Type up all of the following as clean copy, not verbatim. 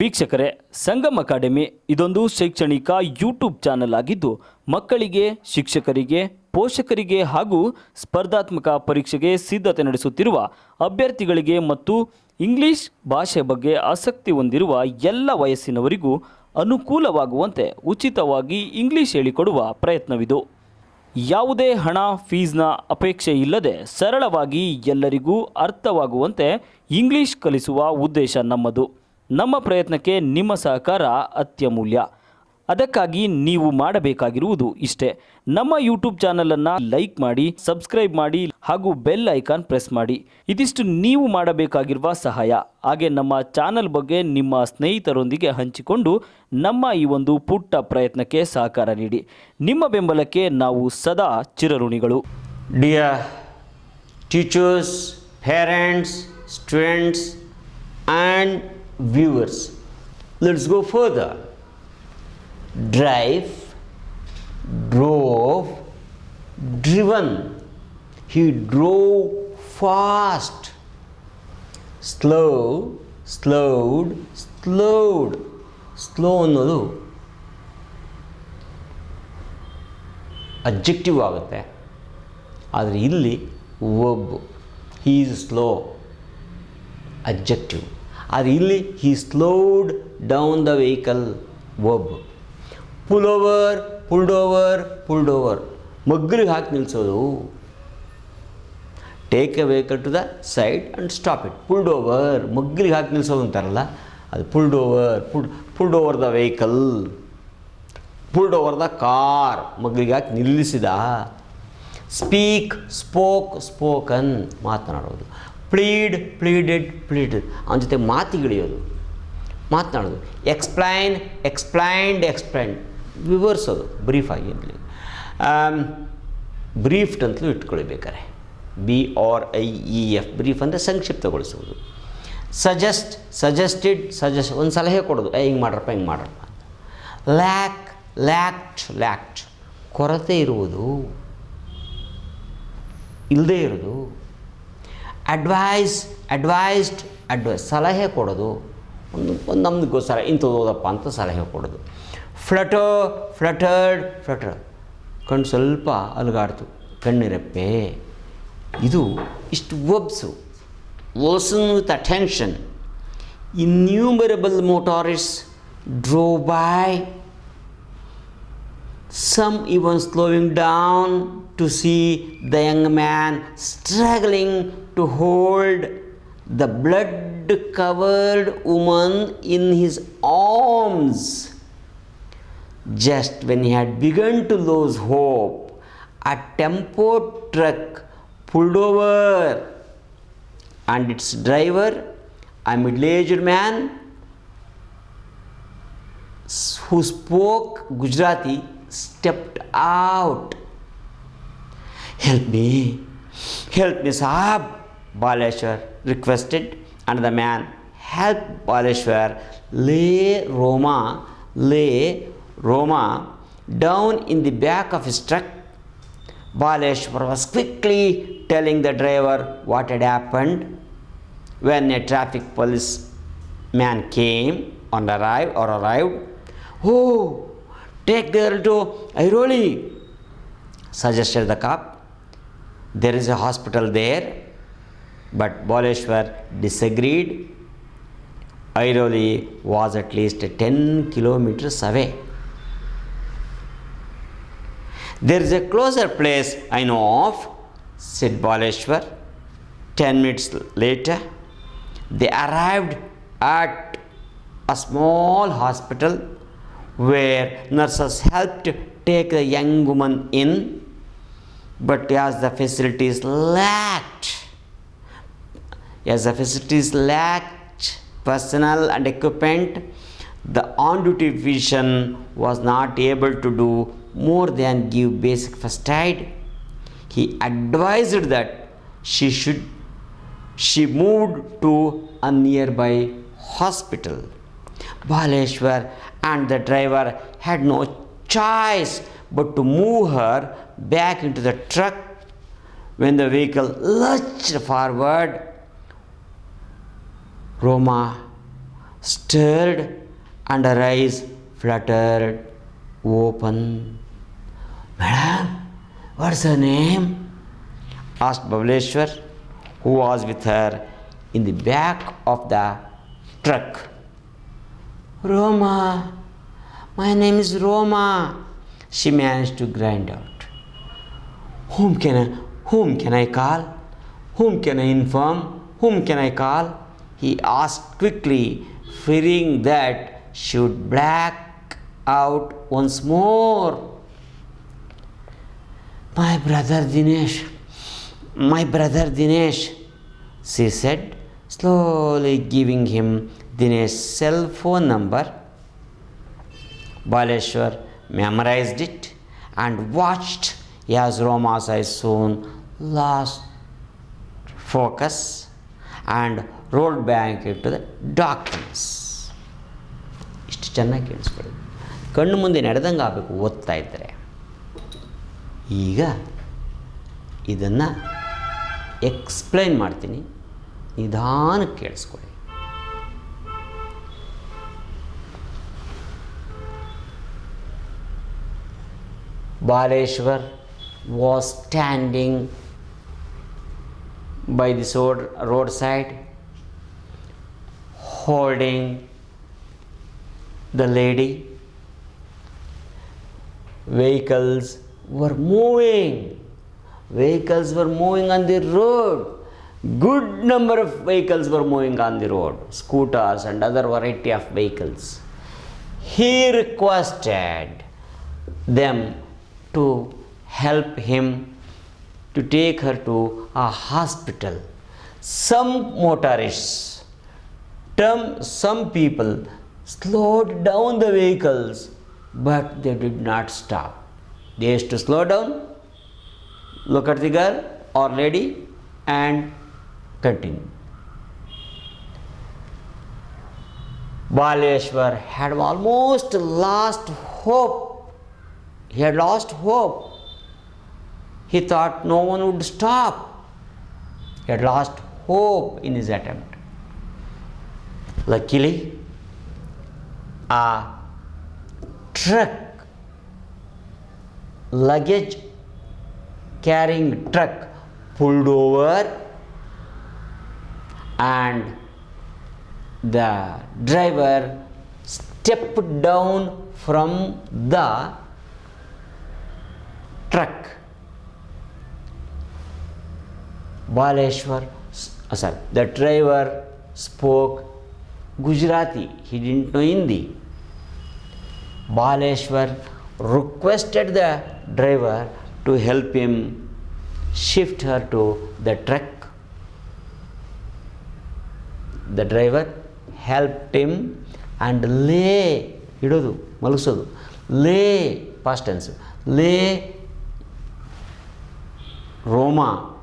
ವೀಕ್ಷಕರೇ, ಸಂಗಮ್ ಅಕಾಡೆಮಿ ಇದೊಂದು ಶೈಕ್ಷಣಿಕ ಯೂಟ್ಯೂಬ್ ಚಾನಲ್ ಆಗಿದ್ದು ಮಕ್ಕಳಿಗೆ, ಶಿಕ್ಷಕರಿಗೆ, ಪೋಷಕರಿಗೆ ಹಾಗೂ ಸ್ಪರ್ಧಾತ್ಮಕ ಪರೀಕ್ಷೆಗೆ ಸಿದ್ಧತೆ ನಡೆಸುತ್ತಿರುವ ಅಭ್ಯರ್ಥಿಗಳಿಗೆ ಮತ್ತು ಇಂಗ್ಲಿಷ್ ಭಾಷೆ ಬಗ್ಗೆ ಆಸಕ್ತಿ ಹೊಂದಿರುವ ಎಲ್ಲ ವಯಸ್ಸಿನವರಿಗೂ ಅನುಕೂಲವಾಗುವಂತೆ ಉಚಿತವಾಗಿ ಇಂಗ್ಲಿಷ್ ಹೇಳಿಕೊಡುವ ಪ್ರಯತ್ನವಿದು. ಯಾವುದೇ ಹಣ ಫೀಸ್ನ ಅಪೇಕ್ಷೆ ಇಲ್ಲದೆ ಸರಳವಾಗಿ ಎಲ್ಲರಿಗೂ ಅರ್ಥವಾಗುವಂತೆ ಇಂಗ್ಲಿಷ್ ಕಲಿಸುವ ಉದ್ದೇಶ ನಮ್ಮದು. ನಮ್ಮ ಪ್ರಯತ್ನಕ್ಕೆ ನಿಮ್ಮ ಸಹಕಾರ ಅತ್ಯಮೂಲ್ಯ. ಅದಕ್ಕಾಗಿ ನೀವು ಮಾಡಬೇಕಾಗಿರುವುದು ಇಷ್ಟೇ: ನಮ್ಮ ಯೂಟ್ಯೂಬ್ ಚಾನಲನ್ನು ಲೈಕ್ ಮಾಡಿ, ಸಬ್ಸ್ಕ್ರೈಬ್ ಮಾಡಿ ಹಾಗೂ ಬೆಲ್ ಐಕಾನ್ ಪ್ರೆಸ್ ಮಾಡಿ. ಇದಿಷ್ಟು ನೀವು ಮಾಡಬೇಕಾಗಿರುವ ಸಹಾಯ. ಹಾಗೆ ನಮ್ಮ ಚಾನಲ್ ಬಗ್ಗೆ ನಿಮ್ಮ ಸ್ನೇಹಿತರೊಂದಿಗೆ ಹಂಚಿಕೊಂಡು ನಮ್ಮ ಈ ಒಂದು ಪುಟ್ಟ ಪ್ರಯತ್ನಕ್ಕೆ ಸಹಕಾರ ನೀಡಿ. ನಿಮ್ಮ ಬೆಂಬಲಕ್ಕೆ ನಾವು ಸದಾ ಚಿರಋಣಿಗಳು. Dear teachers, parents, students and viewers, let's go further. Drive, drove, driven. He drove fast. Slow, slowed, slowed. Slow ಅನ್ನೋದು ಅಬ್ಜೆಕ್ಟಿವ್ ಆಗುತ್ತೆ, ಆದರೆ ಇಲ್ಲಿ verb. He is slow objective, ಆದರೆ ಇಲ್ಲಿ he slowed down the vehicle verb. Pull over, pulled over, pulled over. ಮಗ್ಗಲಿಗೆ ಹಾಕಿ ನಿಲ್ಲಿಸೋದು. Take a vehicle to the side and stop it. Pulled over, ಮಗ್ಗಲಿಗೆ ಹಾಕಿ ನಿಲ್ಲಿಸೋದು ಅಂತಾರಲ್ಲ, ಅದು pulled over. Pulled over the vehicle, pulled over the car, ಮಗ್ಗಲಿಗೆ ಹಾಕಿ ನಿಲ್ಲಿಸಿದ. ಸ್ಪೀಕ್, ಸ್ಪೋಕ್, ಸ್ಪೋಕನ್, ಮಾತನಾಡೋದು. ಪ್ಲೀಡ್, ಪ್ಲೀಡೆಡ್, ಪ್ಲೀಡೆಡ್, ಅವನ ಜೊತೆ ಮಾತಿಗಿಳಿಯೋದು, ಮಾತನಾಡೋದು. ಎಕ್ಸ್ಪ್ಲೈನ್, ಎಕ್ಸ್ಪ್ಲೈನ್ಡ್, ಎಕ್ಸ್ಪ್ಲೈನ್ಡ್, ವಿವರಿಸೋದು ಬ್ರೀಫಾಗಿ. ಇರಲಿ ಬ್ರೀಫ್ಡ್ ಅಂತಲೂ ಇಟ್ಕೊಳ್ಬೇಕಾರೆ, BRIEF, ಬ್ರೀಫ್ ಅಂದರೆ ಸಂಕ್ಷಿಪ್ತಗೊಳಿಸುವುದು. ಸಜೆಸ್ಟ್, ಸಜೆಸ್ಟೆಡ್, ಸಜೆಸ್ಟ್, ಒಂದು ಸಲಹೆ ಕೊಡೋದು, ಹಿಂಗೆ ಮಾಡ್ರಪ್ಪ, ಹಿಂಗೆ ಮಾಡ್ರಪ್ಪ ಅಂತ. ಲ್ಯಾಕ್, ಲ್ಯಾಕ್ಟ್, ಲ್ಯಾಕ್ಟ್, ಕೊರತೆ ಇರುವುದು, ಇಲ್ಲದೇ ಇರೋದು. ಅಡ್ವೈಸ್, ಅಡ್ವೈಸ್ಡ್, ಅಡ್ವೈಸ್, ಸಲಹೆ ಕೊಡೋದು. ಒಂದು ನಮಗೋಸ್ಕರ ಇಂಥದ್ದು ಓದಪ್ಪ ಅಂತ ಸಲಹೆ ಕೊಡೋದು. ಫ್ಲಟರ್, ಫ್ಲಟರ್ಡ್, ಫ್ಲಟರ್, ಕಣ್ಣು ಸ್ವಲ್ಪ ಅಲುಗಾಡ್ತು, ಕಣ್ಣಿರಪ್ಪೆ. ಇದು ಇಷ್ಟು verbs. Listen with attention. Innumerable motorists drove by, some even slowing down to see the young man struggling to hold the blood-covered woman in his arms. Just when he had begun to lose hope, a tempo truck pulled over, and its driver, a middle-aged man who spoke Gujarati, stepped out. Help me, Sahab, Baleshwar requested, and the man helped Baleshwar lay Roma down in the back of his truck. Baleshwar was quickly telling the driver what had happened when a traffic police man came and arrived. Oh, take the girl to Airoli, suggested the cop. There is a hospital there, but Baleshwar disagreed. Airoli was at least 10 kilometers away. There is a closer place I know of, said Baleshwar. 10 minutes later, they arrived at a small hospital where nurses helped take the young woman in, but as the facilities lacked personnel and equipment, the on-duty physician was not able to do more than give basic first aid. He advised that she moved to a nearby hospital. Baleshwar and the driver had no choice but to move her back into the truck. When the vehicle lurched forward, Roma stirred and her eyes fluttered open. Madam, what's her name? Asked Bableshwar, who was with her in the back of the truck. Roma. My name is Roma, she managed to grind out. Whom can I call? Whom can I inform? Whom can I call? He asked quickly, fearing that she would black out once more. My brother Dinesh, she said, slowly giving him Dinesh's cell phone number. Baleshwar memorized it and watched as Roma's eyes soon lost focus and rolled back into the darkness. ಇಷ್ಟು ಚೆನ್ನಾಗಿ ಕೇಳಿಸ್ಕೊಳ್ಳಿ. ಕಣ್ಣು ಮುಂದೆ ನಡೆದಂಗೆ ಆಗಬೇಕು ಓದ್ತಾ ಇದ್ದರೆ. ಈಗ ಇದನ್ನು ಎಕ್ಸ್ಪ್ಲೈನ್ ಮಾಡ್ತೀನಿ, ನಿಧಾನಕ್ಕೆ ಕೇಳಿಸ್ಕೊಳ್ಳಿ. Baleshwar was standing by the roadside, holding the lady. Vehicles were moving on the road. Good number of vehicles were moving on the road, scooters and other variety of vehicles. He requested them to help him to take her to a hospital. Some motorists, some people slowed down the vehicles, but they did not stop. They used to slow down, look at the girl or lady and continue. Baleshwar had almost lost hope. He had lost hope. He thought no one would stop. He had lost hope in his attempt. Luckily, a truck, luggage carrying truck pulled over and the driver stepped down from the truck. The driver spoke Gujarati. He didn't know Hindi. Baleshwar requested the driver to help him shift her to the truck. The driver helped him and lay past tense, lay Roma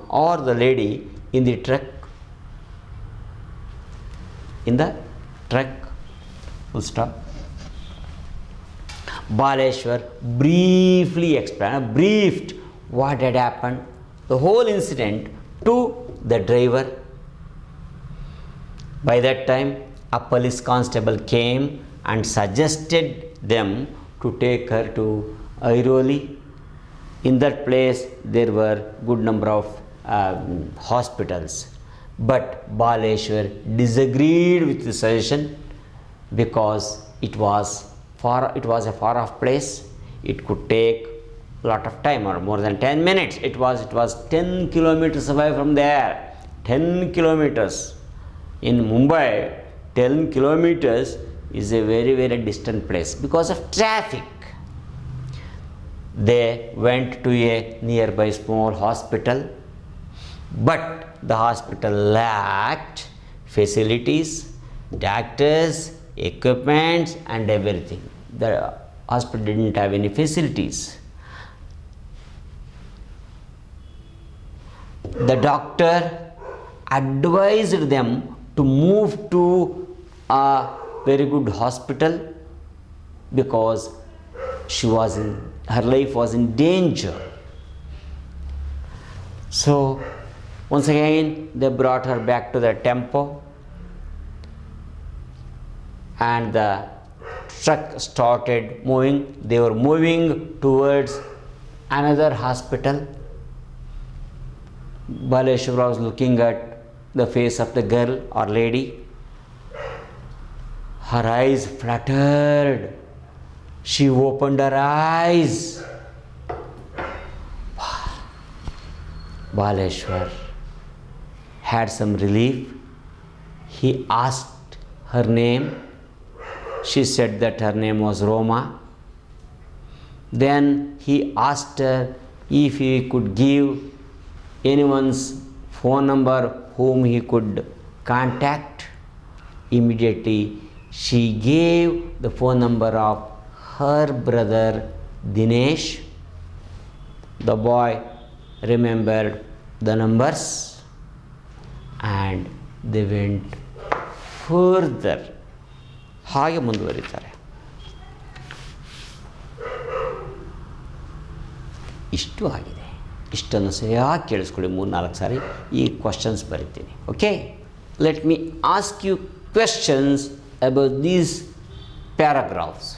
or the lady in the truck. Full stop. Baleshwar briefed what had happened, the whole incident, to the driver. By that time, a police constable came and suggested them to take her to Airoli. In that place, there were good number of hospitals. But Baleshwar disagreed with the suggestion because it was a far off place. It could take a lot of time, or more than 10 minutes. It was 10 kilometers away from there. 10 kilometers in Mumbai. 10 kilometers is a very, very distant place because of traffic. They went to a nearby small hospital, but the hospital lacked facilities, doctors, equipments and everything. The hospital didn't have any facilities. The doctor advised them to move to a very good hospital because her life was in danger. So Once again, they brought her back to the tempo, and the truck started moving. They were moving towards another hospital. Baleshwara was looking at the face of the girl or lady. Her eyes fluttered. She opened her eyes. Baleshwar had some relief. He asked her name. She said that her name was Roma. Then he asked her if he could give anyone's phone number whom he could contact. Immediately she gave the phone number of her brother Dinesh. The boy remembered the numbers and they went further. ಹಾಗೆ ಮುಂದುವರಿತಾರೆ. ಇಷ್ಟು ಆಗಿದೆ. ಇಷ್ಟನ್ನು ಸರಿಯಾಗಿ ಕೇಳಿಸ್ಕೊಳ್ಳಿ. 3-4 ಸಾರಿ ಈ questions ಬರಿತೀನಿ. Okay, let me ask you questions about these paragraphs.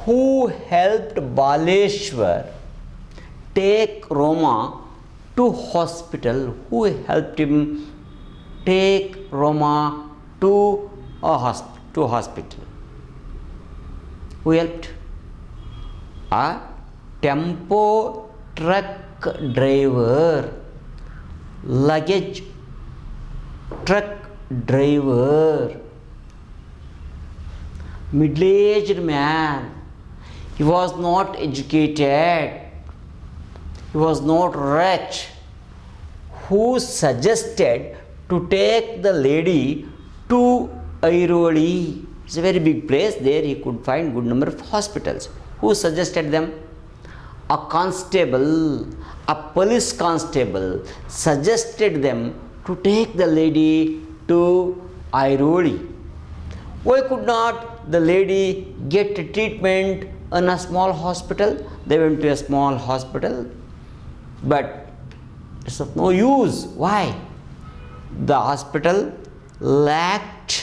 Who helped Baleshwar take Roma to hospital? Who helped him take Roma to hospital? Who helped? A tempo truck driver, luggage truck driver, middle-aged man. He was not educated. He was not rich. Who suggested to take the lady to Airoli? It's a very big place. There he could find good number of hospitals. Who suggested them? A constable, a police constable suggested them to take the lady to Airoli. Why could not the lady get treatment in a small hospital? They went to a small hospital. But it's of no use. Why? The hospital lacked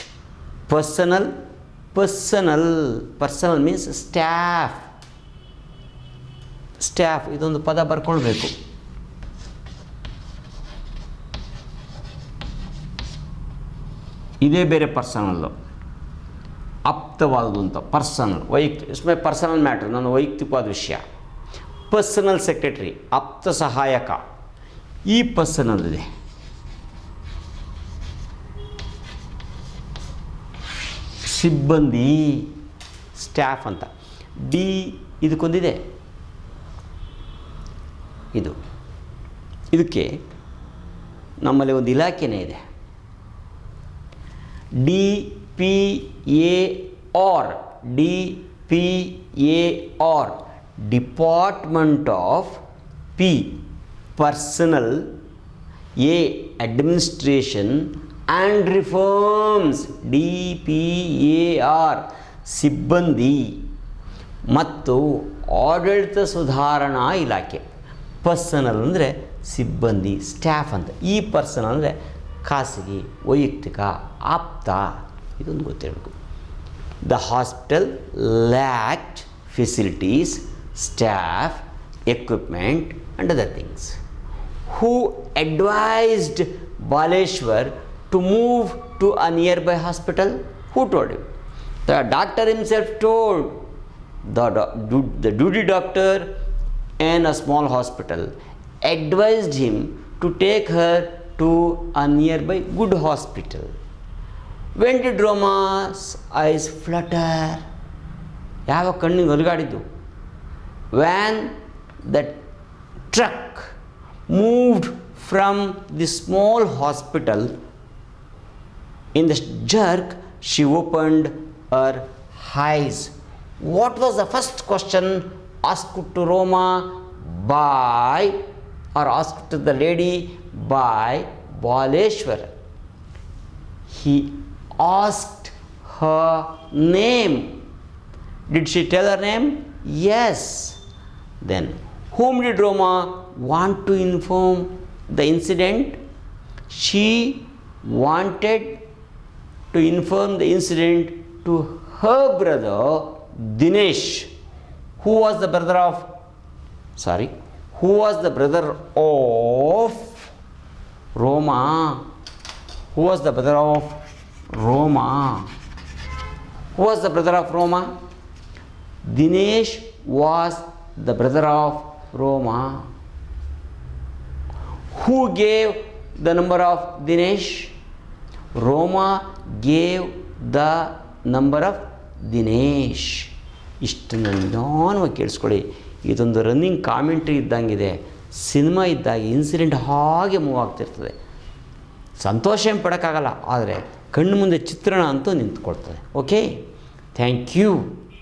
personnel. Personnel means staff. ಇದೊಂದು ಪದ ಬರ್ಕೊಳ್ಬೇಕು. ಇದೇ ಬೇರೆ personnel, ಆಪ್ತವಾದುದು ಅಂತ. Personal ವೈಯಕ್ತಿಕ, personal matter, ನನ್ನ ವೈಯಕ್ತಿಕವಾದ ವಿಷಯ. Personal secretary, ಆಪ್ತ ಸಹಾಯಕ. ಈ ಪರ್ಸನಲ್ ಇದೆ. ಸಿಬ್ಬಂದಿ, ಸ್ಟಾಫ್ ಅಂತ. ಡಿ ಇದಕ್ಕೊಂದಿದೆ. ಇದಕ್ಕೆ ನಮ್ಮಲ್ಲಿ ಒಂದು ಇಲಾಖೆನೇ ಇದೆ. DPAR, Department of P, Personnel, A, Administration and Reforms. DPAR ಸಿಬ್ಬಂದಿ ಮತ್ತು ಆಡಳಿತ ಸುಧಾರಣಾ ಇಲಾಖೆ. ಪರ್ಸನಲ್ ಅಂದರೆ ಸಿಬ್ಬಂದಿ, ಸ್ಟಾಫ್ ಅಂತ. ಈ ಪರ್ಸನಲ್ ಅಂದರೆ ಖಾಸಗಿ, ವೈಯಕ್ತಿಕ, ಆಪ್ತ. ಇದೊಂದು ಗೊತ್ತಿರಬೇಕು. The hospital lacked facilities, staff, equipment and other things. Who advised Baleshwar to move to a nearby hospital? Who told him? The doctor himself told. The duty doctor in a small hospital advised him to take her to a nearby good hospital. When did Roma's eyes flutter? ಯಾವ ಕಣ್ಣಿಗೆ ಅಲುಗಾಡಿದ್ದು? When the truck moved from the small hospital, in the jerk she opened her eyes. What was the first question asked to Roma by, or asked to the lady by Baleshwar? He asked her name. Did she tell her name? Yes. Then whom did Roma want to inform the incident? She wanted to inform the incident to her brother Dinesh, who was the brother of Roma. Who was the brother of Roma? Who was the brother of Roma? Dinesh was the brother of Roma. Who gave the number of Dinesh? Roma gave the number of Dinesh. ಇಷ್ಟನ್ನು ನಿಧಾನವಾಗಿ ಕೇಳಿಸ್ಕೊಳ್ಳಿ. ಇದೊಂದು running commentary ಇದ್ದಂಗಿದೆ. Cinema ಇದ್ದಾಗ incident ಹಾಗೆ move ಆಗ್ತಿರ್ತದೆ. ಸಂತೋಷ ಏನು ಪಡೋಕ್ಕಾಗಲ್ಲ, ಆದರೆ ಕಣ್ಣು ಮುಂದೆ ಚಿತ್ರಣ ಅಂತೂ ನಿಂತ್ಕೊಳ್ತದೆ. Okay, thank you.